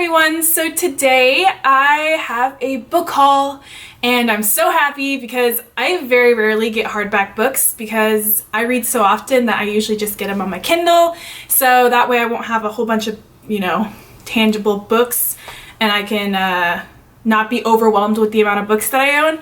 everyone, so today I have a book haul and I'm so happy because I very rarely get hardback books because I read so often that I usually just get them on my Kindle, so that way I won't have a whole bunch of, tangible books and I can not be overwhelmed with the amount of books that I own.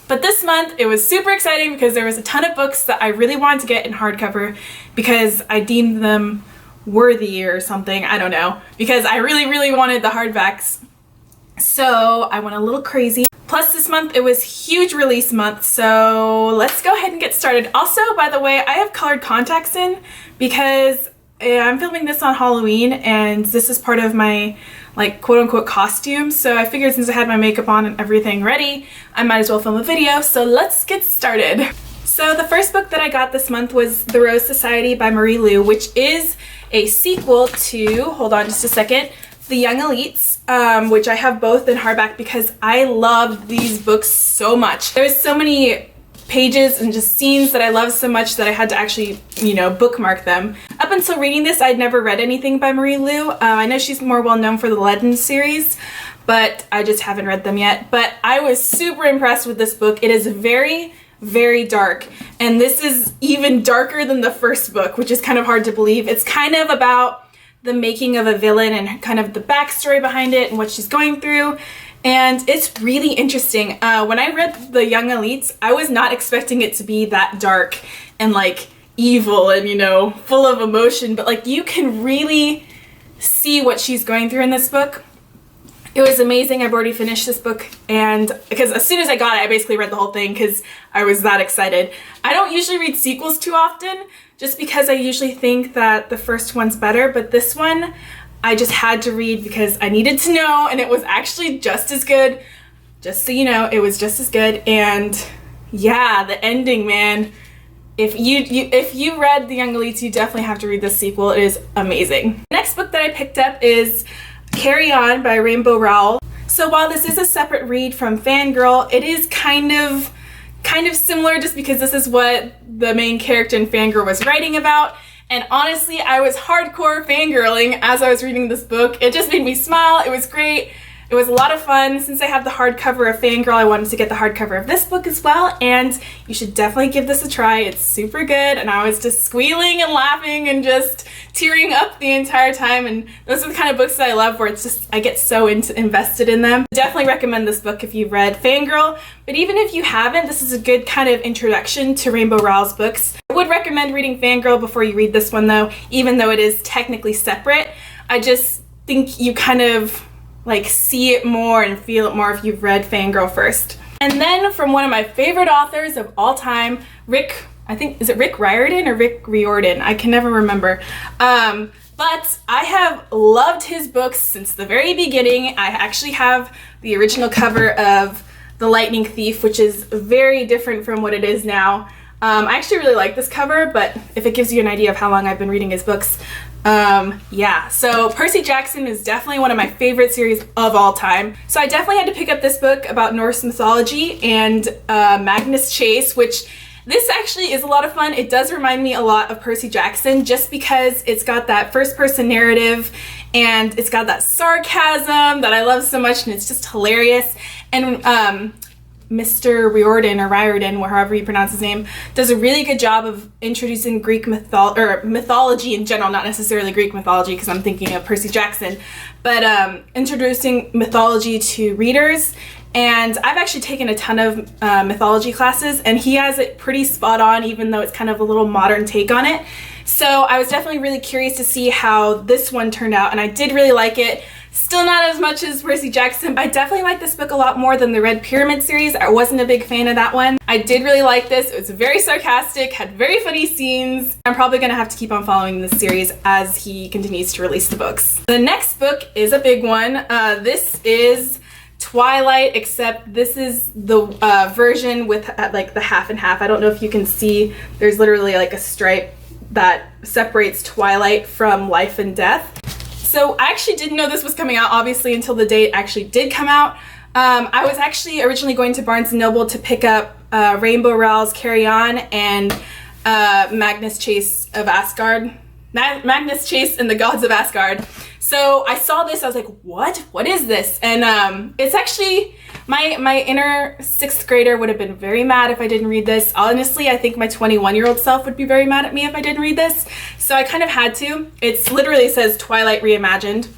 But this month it was super exciting because there was a ton of books that I really wanted to get in hardcover because I deemed them worthy or something, I don't know, because I really wanted the hardbacks. So I went a little crazy. Plus this month it was huge release month, so let's go ahead and get started. Also, by the way, I have colored contacts in because I'm filming this on Halloween and this is part of my quote-unquote costume, so I figured since I had my makeup on and everything ready, I might as well film a video, so let's get started. So the first book that I got this month was The Rose Society by Marie Lu, which is a sequel to, hold on just a second, The Young Elites, which I have both in hardback because I love these books so much. There's so many pages and just scenes that I love so much that I had to actually, bookmark them. Up until reading this, I'd never read anything by Marie Lu. I know she's more well known for the Legends series, but I just haven't read them yet. But I was super impressed with this book. It is very dark, and this is even darker than the first book, which is kind of hard to believe. It's kind of about the making of a villain and kind of the backstory behind it and what she's going through, and it's really interesting. When I read The Young Elites, I was not expecting it to be that dark and evil and full of emotion, but you can really see what she's going through in this book. It was amazing. I've already finished this book, and because as soon as I got it, I basically read the whole thing because I was that excited. I don't usually read sequels too often just because I usually think that the first one's better, but this one I just had to read because I needed to know, and it was actually just as good. Just so you know, it was just as good. And yeah, the ending, man. If you read The Young Elites, you definitely have to read this sequel. It is amazing. The next book that I picked up is Carry On by Rowell. So while this is a separate read from Fangirl, it is kind of similar just because this is what the main character in Fangirl was writing about. And honestly, I was hardcore fangirling as I was reading this book. It just made me smile. It was great. It was a lot of fun. Since I have the hardcover of Fangirl, I wanted to get the hardcover of this book as well, and you should definitely give this a try. It's super good, and I was just squealing and laughing and just tearing up the entire time, and those are the kind of books that I love where it's just, I get so invested in them. Definitely recommend this book if you've read Fangirl, but even if you haven't, this is a good kind of introduction to Rowell's books. I would recommend reading Fangirl before you read this one though, even though it is technically separate. I just think you kind of see it more and feel it more if you've read Fangirl first. And then from one of my favorite authors of all time, is it Rick Riordan or Rick Riordan? I can never remember. But I have loved his books since the very beginning. I actually have the original cover of The Lightning Thief, which is very different from what it is now. I actually really like this cover, but if it gives you an idea of how long I've been reading his books, yeah. So Percy Jackson is definitely one of my favorite series of all time. So I definitely had to pick up this book about Norse mythology and Magnus Chase, which this actually is a lot of fun. It does remind me a lot of Percy Jackson just because it's got that first-person narrative and it's got that sarcasm that I love so much, and it's just hilarious. And Mr. Riordan or Riordan, however you pronounce his name, does a really good job of introducing Greek mythology in general, not necessarily Greek mythology because I'm thinking of Percy Jackson, but introducing mythology to readers. And I've actually taken a ton of mythology classes, and he has it pretty spot on, even though it's kind of a little modern take on it. So I was definitely really curious to see how this one turned out, and I did really like it. Still not as much as Percy Jackson, but I definitely like this book a lot more than the Red Pyramid series. I wasn't a big fan of that one. I did really like this. It was very sarcastic, had very funny scenes. I'm probably going to have to keep on following this series as he continues to release the books. The next book is a big one. This is Twilight, except this is the version with the half and half. I don't know if you can see, there's literally a stripe that separates Twilight from Life and Death. So I actually didn't know this was coming out, obviously, until the day it actually did come out. I was actually originally going to Barnes & Noble to pick up Rowell's Carry On and Magnus Chase of Asgard. Magnus Chase and the Gods of Asgard. So I saw this, I was like, what is this? And it's actually, my inner 6th grader would have been very mad if I didn't read this. Honestly, I think my 21-year-old self would be very mad at me if I didn't read this. So I kind of had to. It's literally says Twilight Reimagined.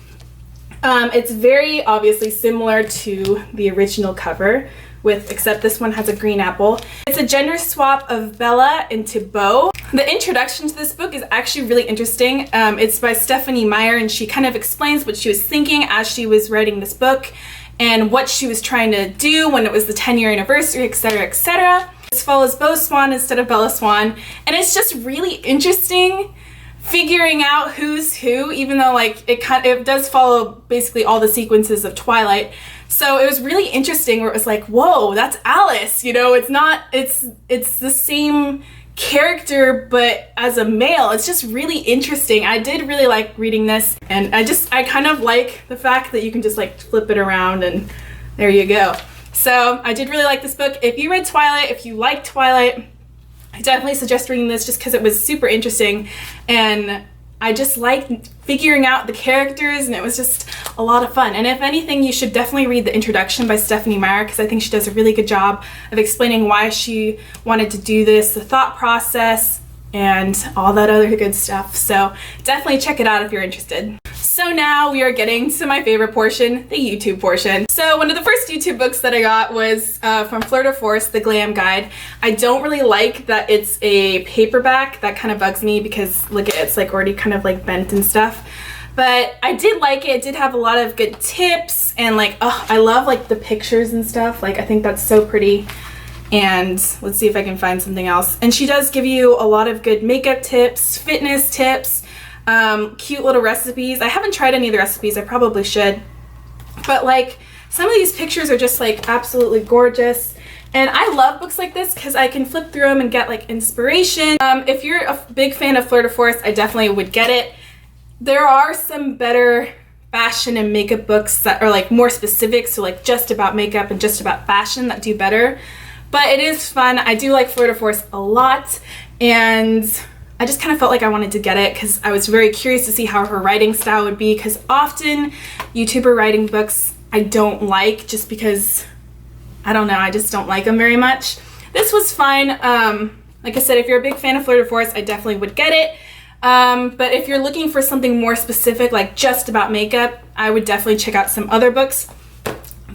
It's very obviously similar to the original cover, except this one has a green apple. It's a gender swap of Bella into Beau. The introduction to this book is actually really interesting. It's by Stephenie Meyer, and she kind of explains what she was thinking as she was writing this book and what she was trying to do when it was the 10-year anniversary, etc., etc. This follows Beau Swan instead of Bella Swan, and it's just really interesting figuring out who's who, even though like it does follow basically all the sequences of Twilight. So it was really interesting where it was like, whoa, that's Alice, you know, it's the same character but as a male. It's just really interesting. I did really like reading this, and I kind of like the fact that you can just like flip it around and there you go. So I did really like this book. If you read Twilight, if you like Twilight, I definitely suggest reading this just because it was super interesting, and I just liked figuring out the characters, and it was just a lot of fun. And if anything, you should definitely read the introduction by Stephenie Meyer, because I think she does a really good job of explaining why she wanted to do this, the thought process, and all that other good stuff. So definitely check it out if you're interested. So now we are getting to my favorite portion, the YouTube portion. So one of the first YouTube books that I got was from Fleur the Glam Guide. I don't really like that it's a paperback. That kind of bugs me because look at it, it's like already kind of like bent and stuff. But I did like it. It did have a lot of good tips, and like, oh, I love like the pictures and stuff. Like I think that's so pretty. And let's see if I can find something else. And she does give you a lot of good makeup tips, fitness tips, cute little recipes. I haven't tried any of the recipes. I probably should. But like some of these pictures are just like absolutely gorgeous. And I love books like this because I can flip through them and get like inspiration. If you're a big fan of Fleur de Force, I definitely would get it. There are some better fashion and makeup books that are like more specific, so like just about makeup and just about fashion, that do better. But it is fun. I do like Fleur de Force a lot, and I just kind of felt like I wanted to get it because I was very curious to see how her writing style would be, because often YouTuber writing books I don't like just because, I don't know, I just don't like them very much. This was fine. Like I said, if you're a big fan of Fleur de Force, I definitely would get it. But if you're looking for something more specific, like just about makeup, I would definitely check out some other books.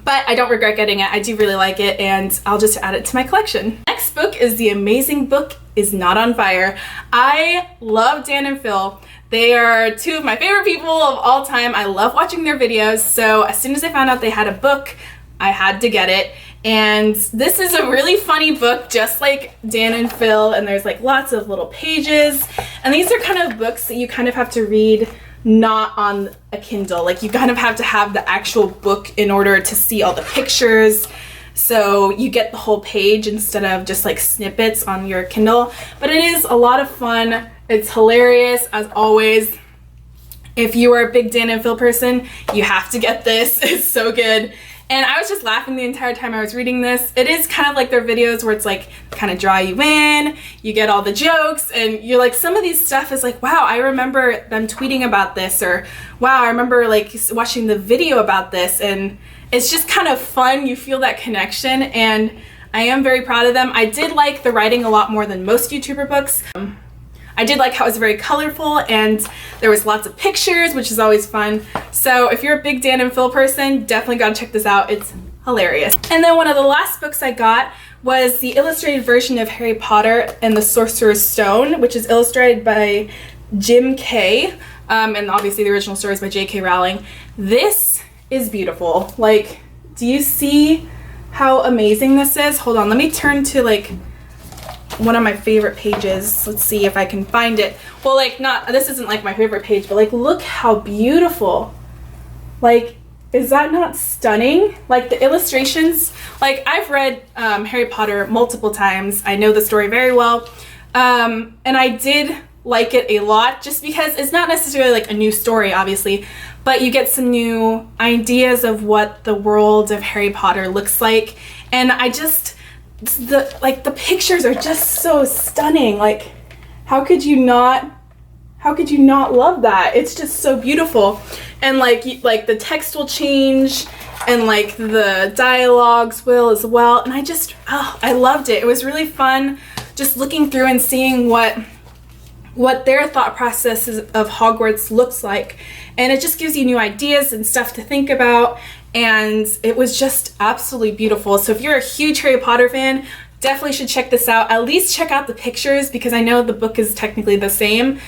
But I don't regret getting it. I do really like it, and I'll just add it to my collection. Next book is The Amazing Book Is Not on Fire. I love Dan and Phil. They are two of my favorite people of all time. I love watching their videos, so as soon as I found out they had a book, I had to get it. And this is a really funny book, just like Dan and Phil, and there's like lots of little pages. And these are kind of books that you kind of have to read not on a Kindle. Like you kind of have to have the actual book in order to see all the pictures. So you get the whole page instead of just like snippets on your Kindle. But it is a lot of fun. It's hilarious as always. If you are a big Dan and Phil person, you have to get this. It's so good. And I was just laughing the entire time I was reading this. It is kind of like their videos where it's like kind of draw you in, you get all the jokes, and you're like, some of these stuff is like, wow, I remember them tweeting about this, or wow, I remember like watching the video about this, and it's just kind of fun. You feel that connection, and I am very proud of them. I did like the writing a lot more than most YouTuber books. I did like how it was very colorful, and there was lots of pictures, which is always fun. So if you're a big Dan and Phil person, definitely gotta check this out. It's hilarious. And then one of the last books I got was the illustrated version of Harry Potter and the Sorcerer's Stone, which is illustrated by Jim Kay, and obviously the original story is by J.K. Rowling. This is beautiful. Like, do you see how amazing this is? Hold on, let me turn to like one of my favorite pages. Let's see if I can find it. Well, like, not, this isn't like my favorite page, but like, look how beautiful. Like, is that not stunning? Like the illustrations, like I've read Harry Potter multiple times. I know the story very well. And I did like it a lot just because it's not necessarily like a new story, obviously, but you get some new ideas of what the world of Harry Potter looks like. And I just, the pictures are just so stunning. Like, how could you not how could you not love that? It's just so beautiful. And like the text will change and like the dialogues will as well. And I loved it. It was really fun just looking through and seeing what their thought processes of Hogwarts looks like. And it just gives you new ideas and stuff to think about. And it was just absolutely beautiful. So if you're a huge Harry Potter fan, definitely should check this out. At least check out the pictures, because I know the book is technically the same,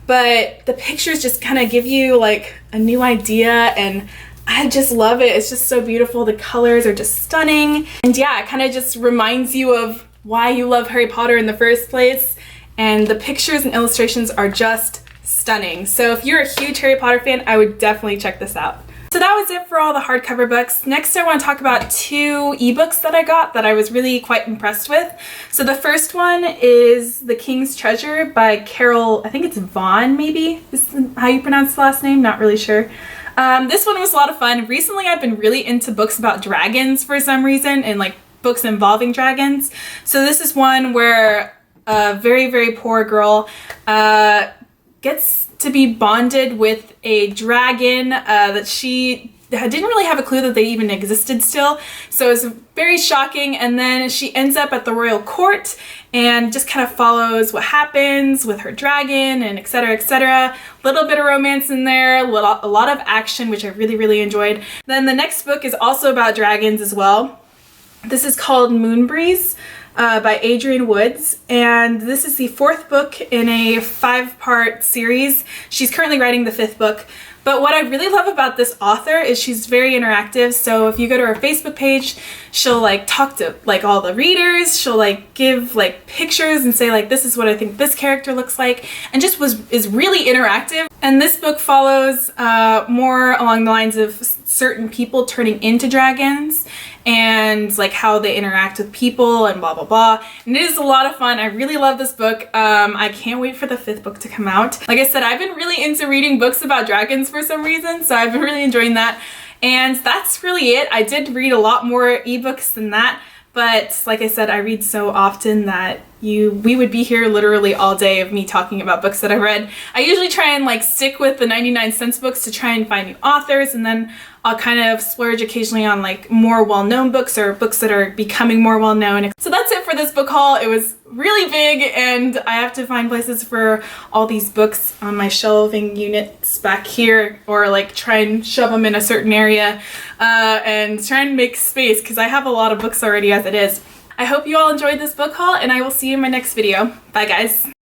but the pictures just kind of give you like a new idea, and I just love it. It's just so beautiful. The colors are just stunning. And yeah, it kind of just reminds you of why you love Harry Potter in the first place. And the pictures and illustrations are just stunning. So if you're a huge Harry Potter fan, I would definitely check this out. So that was it for all the hardcover books. Next, I want to talk about 2 ebooks that I got that I was really quite impressed with. So the first one is The King's Treasure by Carol, I think it's Vaughn, maybe is how you pronounce the last name, not really sure. This one was a lot of fun. Recently, I've been really into books about dragons for some reason, and like books involving dragons. So this is one where a very, very poor girl gets to be bonded with a dragon that she didn't really have a clue that they even existed still. So it was very shocking. And then she ends up at the royal court and just kind of follows what happens with her dragon and etc, etc. A little bit of romance in there, a lot of action, which I really, really enjoyed. Then the next book is also about dragons as well. This is called Moonbreeze by Adrienne Woods, and this is the 4th book in a 5-part series. She's currently writing the 5th book. But what I really love about this author is she's very interactive. So if you go to her Facebook page, she'll like talk to like all the readers. She'll like give like pictures and say like, this is what I think this character looks like, and just is really interactive. And this book follows more along the lines of certain people turning into dragons and like how they interact with people and blah blah blah. And it is a lot of fun. I really love this book. I can't wait for the 5th book to come out. Like I said, I've been really into reading books about dragons for some reason, so I've been really enjoying that. And that's really it. I did read a lot more ebooks than that, but like I said, I read so often that we would be here literally all day of me talking about books that I read. I usually try and like stick with the 99-cent books to try and find new authors, and then I'll kind of splurge occasionally on like more well-known books or books that are becoming more well-known. So that's it for this book haul. It was really big, and I have to find places for all these books on my shelving units back here, or like try and shove them in a certain area and try and make space, because I have a lot of books already as it is. I hope you all enjoyed this book haul, and I will see you in my next video. Bye guys.